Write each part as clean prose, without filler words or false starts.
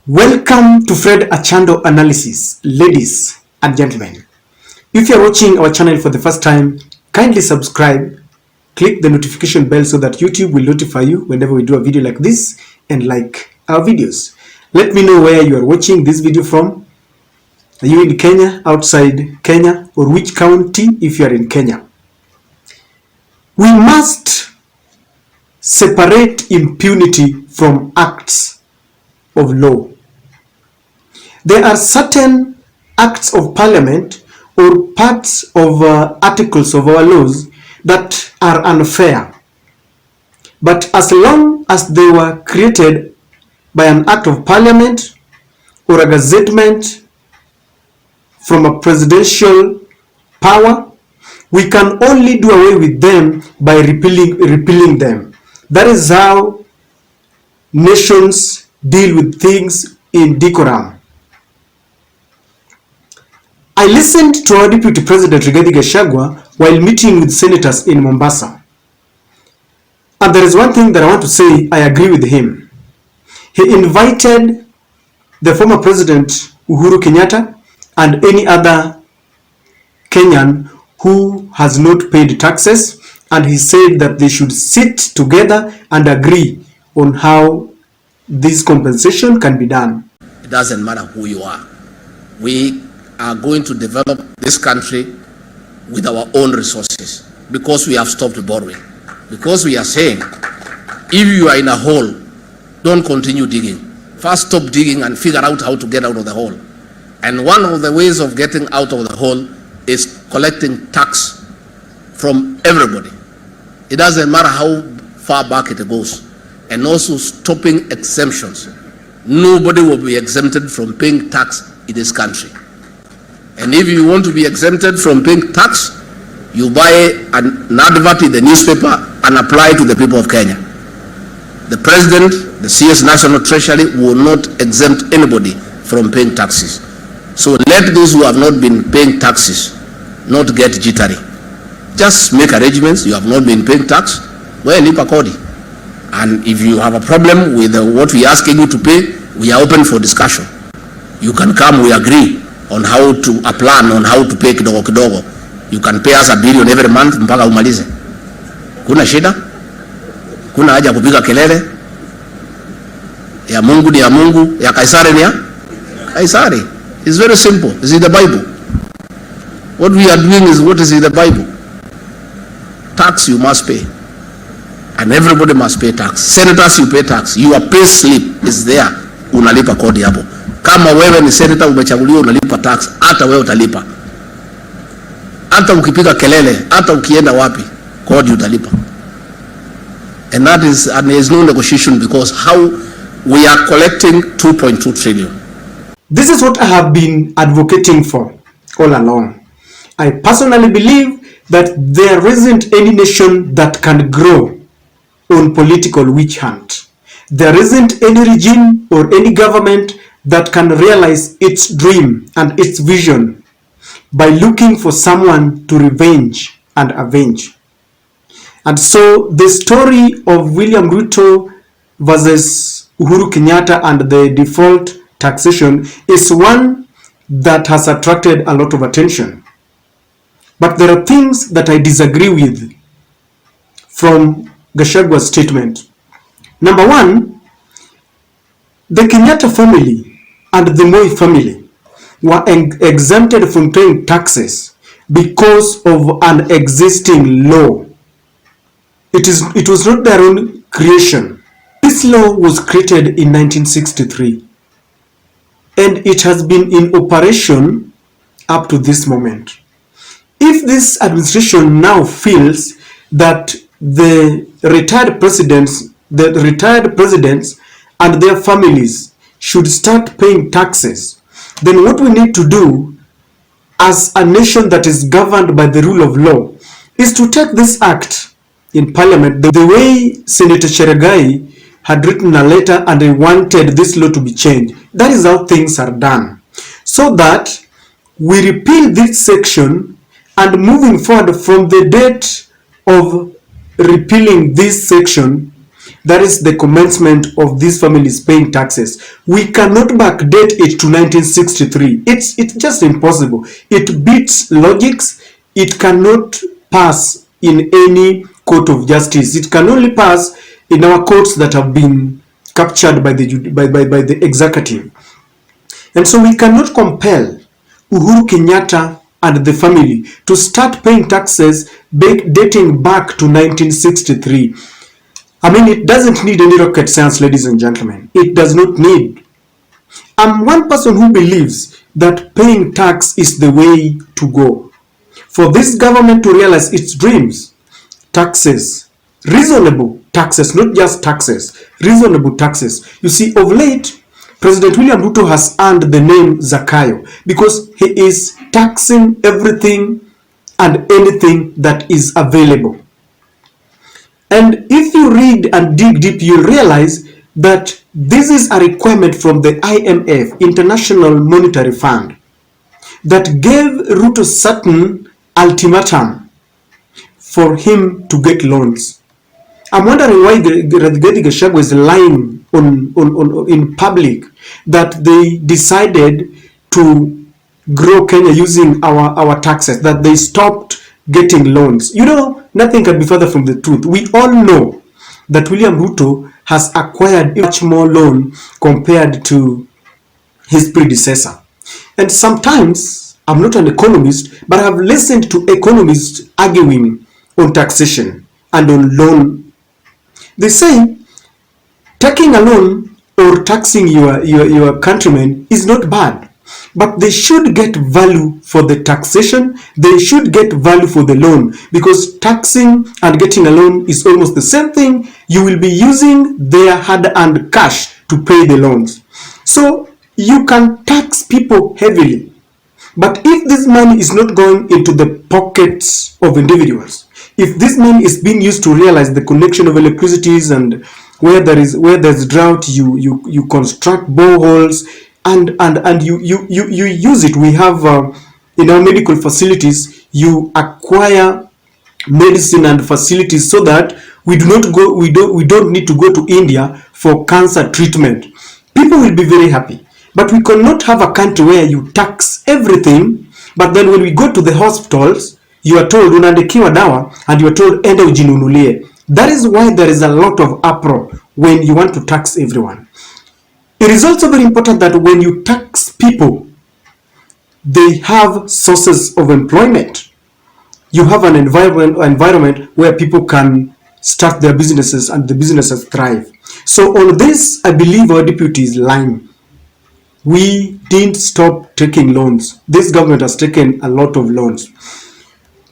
Welcome to Fred Achando Analysis, ladies and gentlemen. If you are watching our channel for the first time, kindly subscribe, click the notification bell so that YouTube will notify you whenever we do a video like this, and like our videos. Let me know where you are watching this video from. Are you in Kenya, outside Kenya, or which county if you are in Kenya? We must separate impunity from acts of law. There are certain acts of parliament or parts of articles of our laws that are unfair. But as long as they were created by an act of parliament or a gazettement from a presidential power, we can only do away with them by repealing them. That is how nations deal with things in decorum. I listened to our Deputy President Rigathi Gachagua while meeting with senators in Mombasa. And there is one thing that I want to say, I agree with him. He invited the former President Uhuru Kenyatta and any other Kenyan who has not paid taxes, and he said that they should sit together and agree on how this compensation can be done. It doesn't matter who you are. We are going to develop this country with our own resources because we have stopped borrowing. Because we are saying, if you are in a hole, don't continue digging. First stop digging and figure out how to get out of the hole. And one of the ways of getting out of the hole is collecting tax from everybody. It doesn't matter how far back it goes. And also stopping exemptions. Nobody will be exempted from paying tax in this country. And if you want to be exempted from paying tax, you buy an advert in the newspaper and apply to the people of Kenya. The President, the CS National Treasury will not exempt anybody from paying taxes. So let those who have not been paying taxes not get jittery. Just make arrangements. You have not been paying tax, well, lipa kodi. And if you have a problem with what we are asking you to pay, we are open for discussion. You can come, we agree on how to a plan on how to pay kidogo kidogo. You can pay us $1 billion every month mpaka umalize. Kuna shida? Kuna haja kupiga kelele? Ya Mungu ni ya Mungu, ya Kaisari ni ya Kaisari. It's very simple. It's in the Bible. What we are doing is what is in the Bible. Tax you must pay. And everybody must pay tax. Senators, you pay tax. Your pay slip is there. Unalipa kodi hapo. Kama wewe ni senator umechaguliwa unalipa tax, hata wewe utalipa. Hata ukipiga kelele, hata ukienda wapi, kodi utalipa. And that is, and there is no negotiation because how we are collecting 2.2 trillion. This is what I have been advocating for all along. I personally believe that there isn't any nation that can grow on political witch hunt. There isn't any regime or any government that can realize its dream and its vision by looking for someone to revenge and avenge. And so the story of William Ruto versus Uhuru Kenyatta and the default taxation is one that has attracted a lot of attention. But there are things that I disagree with from Gachagua's statement. Number one, the Kenyatta family and the Moi family were exempted from paying taxes because of an existing law. It was not their own creation. This law was created in 1963 and it has been in operation up to this moment. If this administration now feels that the retired presidents and their families should start paying taxes, then what we need to do as a nation that is governed by the rule of law is to take this act in parliament the way Senator Cheregai had written a letter and they wanted this law to be changed. That is how things are done. So that we repeal this section, and moving forward from the date of repealing this section, That is the commencement of these families paying taxes. We cannot backdate it to 1963. It's just impossible. It beats logics. It cannot pass in any court of justice. It can only pass in our courts that have been captured by the executive. And so we cannot compel Uhuru Kenyatta and the family to start paying taxes dating back to 1963. I mean, it doesn't need any rocket science, ladies and gentlemen. It does not need. I'm one person who believes that paying tax is the way to go. For this government to realize its dreams, taxes, reasonable taxes, not just taxes, reasonable taxes. You see, of late, President William Ruto has earned the name Zakayo because he is taxing everything and anything that is available. And if you read and dig deep, you'll realize that this is a requirement from the IMF, International Monetary Fund, that gave Ruto certain ultimatum for him to get loans. I'm wondering why Gachagua is lying in public that they decided to grow Kenya using our taxes, that they stopped getting loans. You know, nothing can be further from the truth. We all know that William Ruto has acquired much more loan compared to his predecessor. And sometimes, I'm not an economist, but I've listened to economists arguing on taxation and on loan. They say taking a loan or taxing your countrymen is not bad, but they should get value for the taxation. They should get value for the loan, because taxing and getting a loan is almost the same thing. You will be using their hard-earned cash to pay the loans. So you can tax people heavily, but if this money is not going into the pockets of individuals, if this money is being used to realize the connection of electricities, and where there's drought, you construct boreholes and you use it. We have in our medical facilities, you acquire medicine and facilities so that we don't need to go to India for cancer treatment. People will be very happy. But we cannot have a country where you tax everything, but then when we go to the hospitals, you are told unaandikiwa dawa and you are told enda ujinunulie. That is why there is a lot of uproar when you want to tax everyone. It is also very important that when you tax people, they have sources of employment. You have an environment where people can start their businesses and the businesses thrive. So on this, I believe our deputy is lying. We didn't stop taking loans. This government has taken a lot of loans.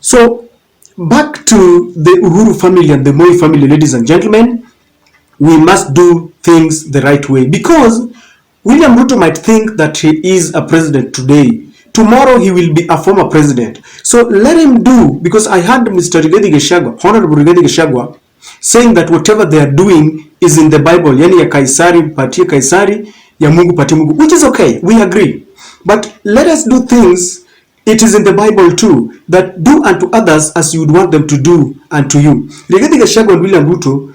So back to the Uhuru family and the Moi family, ladies and gentlemen, we must do things the right way, because William Ruto might think that he is a president today. Tomorrow he will be a former president. So let him do, because I heard Mr. Honorable Rigathi Gachagua, saying that whatever they are doing is in the Bible. Yani ya Kaisari, patie Kaisari, ya Mungu patie Mungu, which is okay. We agree. But let us do things. It is in the Bible too, that do unto others as you would want them to do unto you. Rigathi Gachagua and William Ruto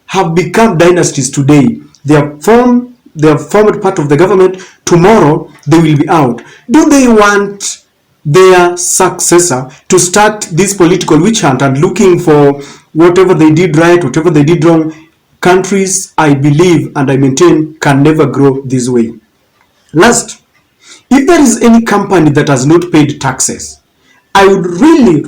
have become dynasties today. They have formed part of the government. Tomorrow they will be out. Do they want their successor to start this political witch hunt and looking for whatever they did right, whatever they did wrong? Countries, I believe and I maintain, can never grow this way. Last, if there is any company that has not paid taxes, I would really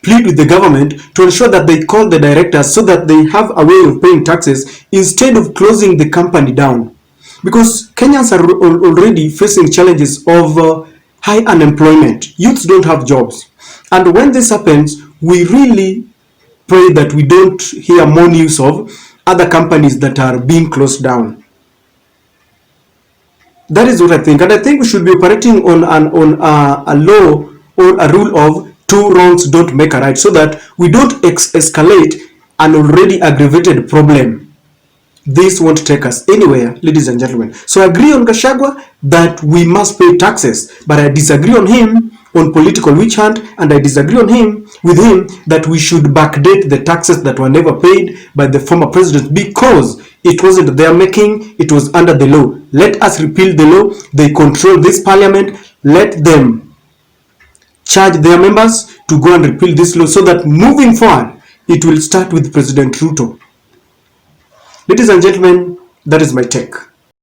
plead with the government to ensure that they call the directors so that they have a way of paying taxes instead of closing the company down. Because Kenyans are already facing challenges of high unemployment. Youths don't have jobs. And when this happens, we really pray that we don't hear more news of other companies that are being closed down. That is what I think. And I think we should be operating on a law or a rule of two wrongs don't make a right, so that we don't escalate an already aggravated problem. This won't take us anywhere, ladies and gentlemen. So I agree on Gachagua that we must pay taxes, but I disagree on him on political witch hunt, and I disagree with him that we should backdate the taxes that were never paid by the former president, because it wasn't their making, it was under the law. Let us repeal the law. They control this parliament. Let them charge their members to go and repeal this law, so that moving forward, it will start with President Ruto. Ladies and gentlemen, that is my take.